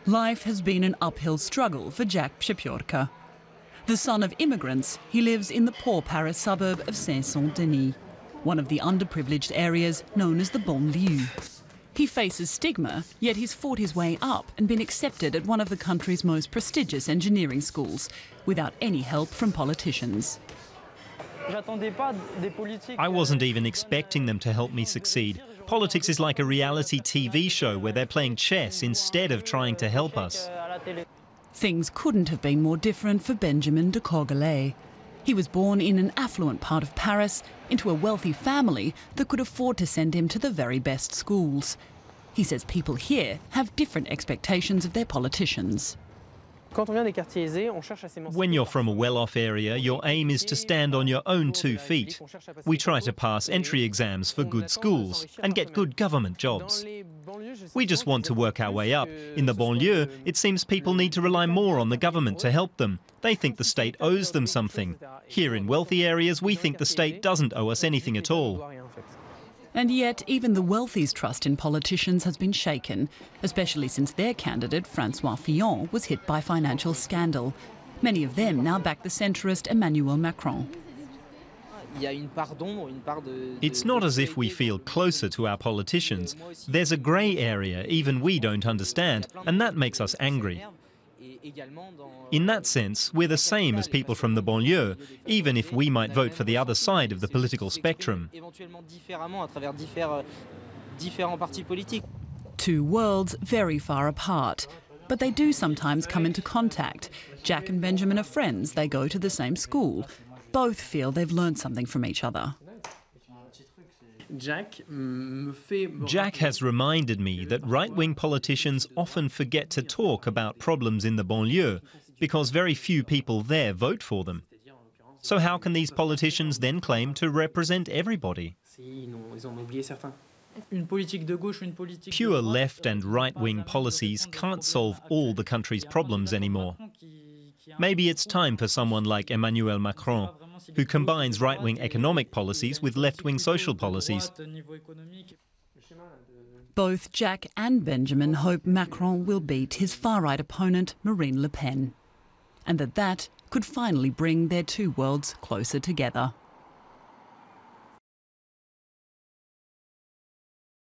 Life has been an uphill struggle for Jack Przepiórka. The son of immigrants, he lives in the poor Paris suburb of Saint-Saint-Denis, one of the underprivileged areas known as the banlieue. He faces stigma, yet he's fought his way up and been accepted at one of the country's most prestigious engineering schools, without any help from politicians. I wasn't even expecting them to help me succeed. Politics is like a reality TV show where they're playing chess instead of trying to help us. Things couldn't have been more different for Benjamin de Courgelet. He was born in an affluent part of Paris, into a wealthy family that could afford to send him to the very best schools. He says people here have different expectations of their politicians. When you're from a well-off area, your aim is to stand on your own 2 feet. We try to pass entry exams for good schools and get good government jobs. We just want to work our way up. In the banlieue, it seems people need to rely more on the government to help them. They think the state owes them something. Here in wealthy areas, we think the state doesn't owe us anything at all. And yet, even the wealthy's trust in politicians has been shaken, especially since their candidate, Francois Fillon, was hit by financial scandal. Many of them now back the centrist Emmanuel Macron. It's not as if we feel closer to our politicians. There's a grey area even we don't understand, and that makes us angry. In that sense, we're the same as people from the banlieue, even if we might vote for the other side of the political spectrum. Two worlds very far apart, but they do sometimes come into contact. Jack and Benjamin are friends, they go to the same school. Both feel they've learned something from each other. Jack has reminded me that right-wing politicians often forget to talk about problems in the banlieue because very few people there vote for them. So how can these politicians then claim to represent everybody? Pure left and right-wing policies can't solve all the country's problems anymore. Maybe it's time for someone like Emmanuel Macron, who combines right-wing economic policies with left-wing social policies. Both Jack and Benjamin hope Macron will beat his far-right opponent, Marine Le Pen, and that could finally bring their two worlds closer together.